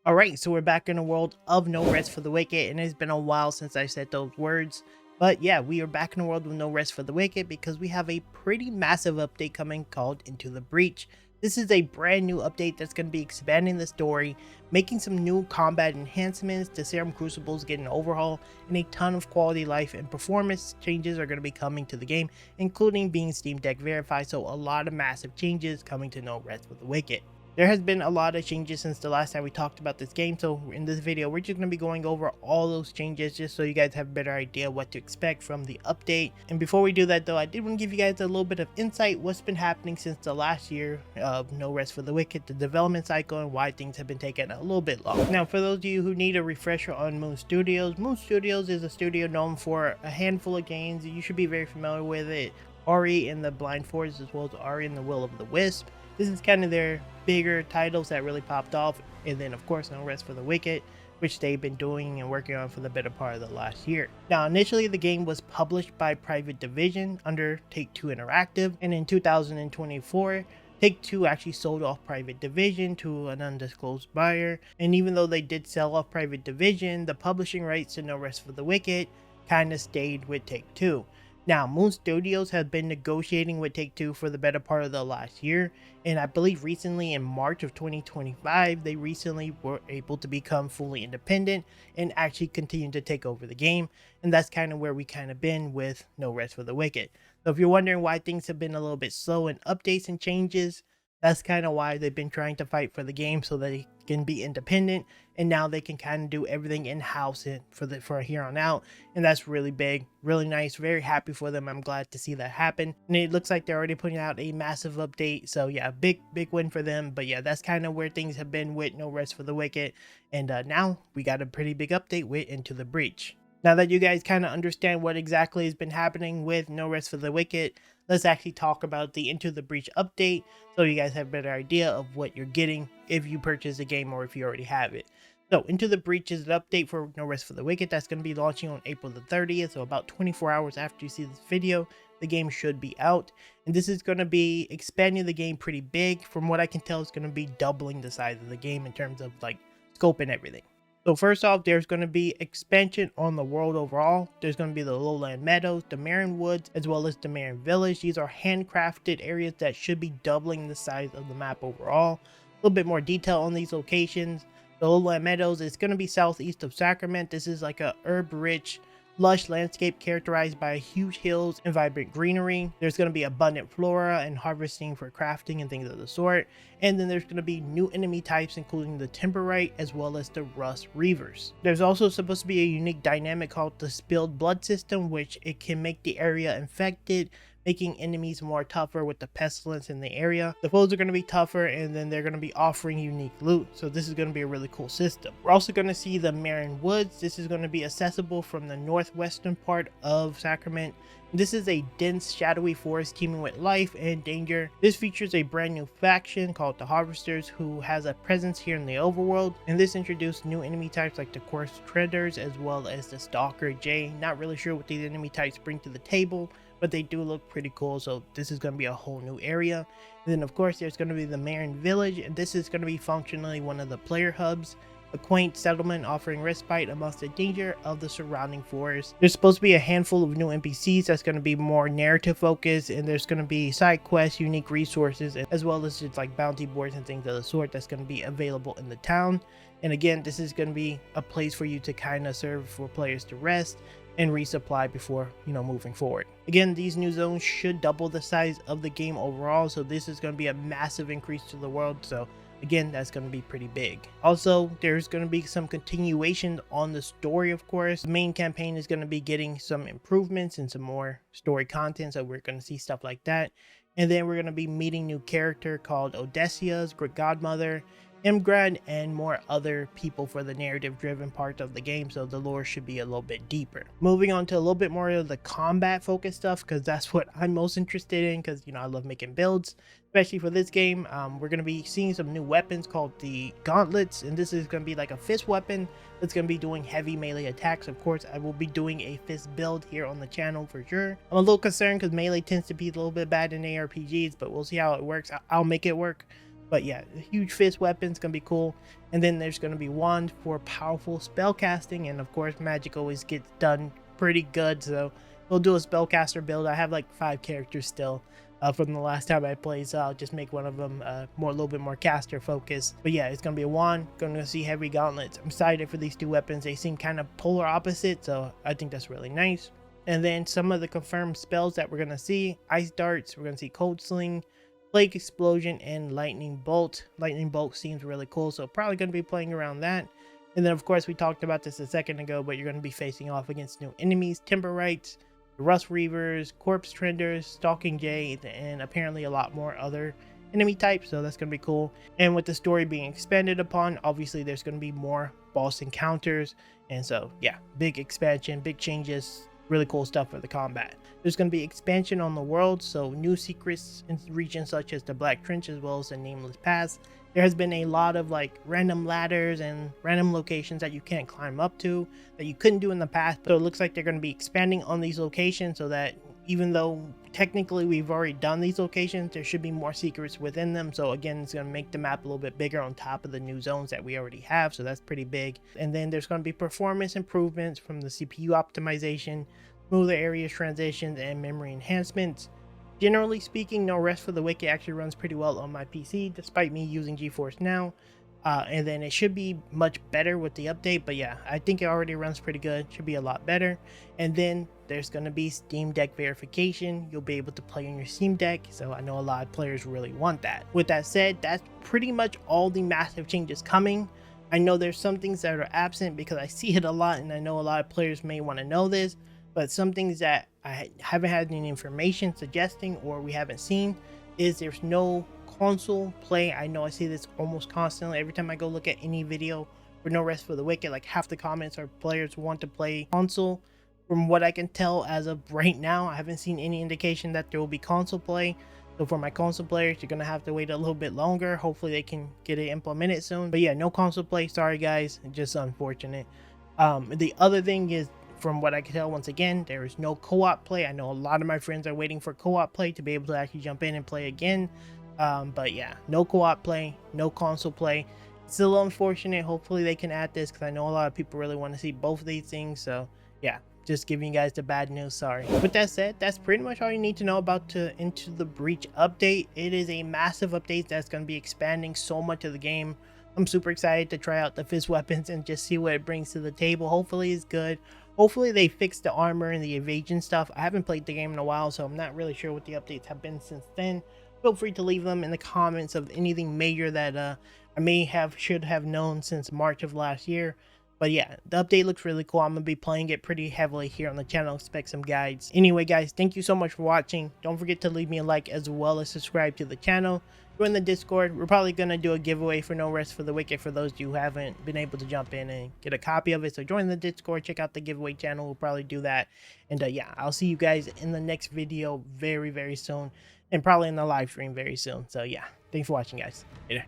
Alright, so we're back in the world of No Rest for the Wicked, and it's been a while since I said those words. But yeah, we are back in the world with No Rest for the Wicked because we have a pretty massive update coming called Into the Breach. This is a brand new update that's going to be expanding the story, making some new combat enhancements, the Serum Crucibles getting an overhaul, and a ton of quality life and performance changes are going to be coming to the game, including being Steam Deck verified, so a lot of massive changes coming to No Rest for the Wicked. There has been a lot of changes since the last time we talked about this game, so in this video we're just going to be going over all those changes just so you guys have a better idea what to expect from the update. And before we do that though, I did want to give you guys a little bit of insight what's been happening since the last year of No Rest for the Wicked, the development cycle, and why things have been taking a little bit long. Now for those of you who need a refresher on Moon Studios is a studio known for a handful of games. You should be very familiar with it. Ori and the Blind Forest, as well as Ori and the Will of the Wisp. This is kind of their bigger titles that really popped off, and then of course No Rest for the Wicked, which they've been doing and working on for the better part of the last year. Now initially the game was published by Private Division under Take-Two Interactive, and in 2024 Take-Two actually sold off Private Division to an undisclosed buyer, and even though they did sell off Private Division, the publishing rights to No Rest for the Wicked kind of stayed with Take-Two. Now, Moon Studios has been negotiating with Take-Two for the better part of the last year, and I believe recently in March of 2025, they recently were able to become fully independent and actually continue to take over the game, and that's kind of where we kind of been with No Rest for the Wicked. So if you're wondering why things have been a little bit slow in updates and changes, that's kind of why they've been trying to fight for the game so that they can be independent, and now they can kind of do everything in-house for here on out, and that's really big, really nice, very happy for them. I'm glad to see that happen, and it looks like they're already putting out a massive update, so yeah, big win for them. But yeah, that's kind of where things have been with No Rest for the Wicked, and now we got a pretty big update with Into the Breach. Now that you guys kind of understand what exactly has been happening with No Rest for the Wicked, let's actually talk about the Into the Breach update so you guys have a better idea of what you're getting if you purchase the game or if you already have it. So Into the Breach is an update for No Rest for the Wicked that's going to be launching on April the 30th, so about 24 hours after you see this video, the game should be out. And this is going to be expanding the game pretty big. From what I can tell, it's going to be doubling the size of the game in terms of like scope and everything. So first off, there's going to be expansion on the world overall. There's going to be the Lowland Meadows, the Marin Woods, as well as the Marin Village. These are handcrafted areas that should be doubling the size of the map overall. A little bit more detail on these locations. The Lowland Meadows is going to be southeast of Sacrament. This is like a herb-rich, lush landscape characterized by huge hills and vibrant greenery. There's going to be abundant flora and harvesting for crafting and things of the sort. And then there's going to be new enemy types, including the Timberite as well as the Rust Reavers. There's also supposed to be a unique dynamic called the Spilled Blood system, which it can make the area infected, making enemies more tougher with the pestilence in the area. The foes are going to be tougher, and then they're going to be offering unique loot, so this is going to be a really cool system. We're also going to see the Marin Woods. This is going to be accessible from the northwestern part of Sacrament. This is a dense, shadowy forest teeming with life and danger. This features a brand new faction called the Harvesters, who has a presence here in the overworld, and this introduced new enemy types like the Coarse Treaders as well as the Stalker J. Not really sure what these enemy types bring to the table, but they do look pretty cool, so this is going to be a whole new area. And then of course there's going to be the Marin Village, and this is going to be functionally one of the player hubs, a quaint settlement offering respite amongst the danger of the surrounding forest. There's supposed to be a handful of new NPCs that's going to be more narrative focused, and there's going to be side quests, unique resources, as well as just like bounty boards and things of the sort that's going to be available in the town. And again, this is going to be a place for you to kind of serve for players to rest and resupply before, moving forward. Again, these new zones should double the size of the game overall, so this is going to be a massive increase to the world. So again, that's going to be pretty big. Also, there's going to be some continuation on the story, of course. The main campaign is going to be getting some improvements and some more story content, so we're going to see stuff like that. And then we're going to be meeting new character called Odessia's godmother, Imgrad, and more other people for the narrative driven part of the game, so the lore should be a little bit deeper. Moving on to a little bit more of the combat focused stuff, because that's what I'm most interested in, because I love making builds, especially for this game. We're going to be seeing some new weapons called the Gauntlets, and this is going to be like a fist weapon that's going to be doing heavy melee attacks. Of course, I will be doing a fist build here on the channel for sure. I'm a little concerned because melee tends to be a little bit bad in ARPGs, but we'll see how it works. I'll make it work. But yeah, the huge fist weapon's gonna be cool. And then there's gonna be wand for powerful spell casting, and of course magic always gets done pretty good, so we'll do a spellcaster build. I have like 5 characters still from the last time I played, so I'll just make one of them a little bit more caster focused. But yeah, it's gonna be a wand. Gonna see heavy gauntlets. I'm excited for these 2 weapons. They seem kind of polar opposite, so I think that's really nice. And then some of the confirmed spells that we're gonna see: ice darts. We're gonna see cold sling, plague explosion, and lightning bolt. Lightning bolt seems really cool, so probably gonna be playing around that. And then of course we talked about this a second ago, but you're gonna be facing off against new enemies: Timberites, Rust Reavers, Corpse Trenders, Stalking Jade, and apparently a lot more other enemy types, so that's going to be cool. And with the story being expanded upon, obviously there's going to be more boss encounters, and so yeah, big expansion, big changes, really cool stuff for the combat. There's going to be expansion on the world, so new secrets in regions such as the Black Trench as well as the Nameless Pass. There has been a lot of like random ladders and random locations that you can't climb up to that you couldn't do in the past, but it looks like they're going to be expanding on these locations so that even though technically we've already done these locations, there should be more secrets within them. So again, it's going to make the map a little bit bigger on top of the new zones that we already have, so that's pretty big. And then there's going to be performance improvements from the CPU optimization, smoother area transitions, and memory enhancements. Generally speaking, No Rest for the Wicked actually runs pretty well on my PC, despite me using GeForce Now. And then it should be much better with the update, but yeah, I think it already runs pretty good. Should be a lot better. And then there's going to be Steam Deck verification. You'll be able to play on your Steam Deck, so I know a lot of players really want that. With that said, that's pretty much all the massive changes coming. I know there's some things that are absent because I see it a lot, and I know a lot of players may want to know this, but some things that I haven't had any information suggesting or we haven't seen is there's no console play. I know I see this almost constantly every time I go look at any video for No Rest for the Wicked. Like half the comments are players want to play console. From what I can tell as of right now, I haven't seen any indication that there will be console play. So for my console players, you're gonna have to wait a little bit longer. Hopefully they can get it implemented soon. But yeah, no console play. Sorry guys, just unfortunate. The other thing is, from what I can tell, once again, there is no co-op play. I know a lot of my friends are waiting for co-op play to be able to actually jump in and play again. But yeah, no co-op play, no console play. It's a little unfortunate. Hopefully they can add this because I know a lot of people really want to see both of these things. So yeah, just giving you guys the bad news, sorry. With that said, that's pretty much all you need to know about the Into the Breach update. It is a massive update that's going to be expanding so much of the game. I'm super excited to try out the fizz weapons and just see what it brings to the table. Hopefully it's good. Hopefully they fix the armor and the evasion stuff. I haven't played the game in a while, so I'm not really sure what the updates have been since then. Feel free to leave them in the comments of anything major that I should have known since March of last year. But yeah, the update looks really cool. I'm going to be playing it pretty heavily here on the channel. Expect some guides. Anyway guys, thank you so much for watching. Don't forget to leave me a like as well as subscribe to the channel. Join the Discord. We're probably going to do a giveaway for No Rest for the Wicked for those of you who haven't been able to jump in and get a copy of it. So join the Discord, check out the giveaway channel. We'll probably do that. And yeah, I'll see you guys in the next video very, very soon. And probably in the live stream very soon. So yeah, thanks for watching guys. Later.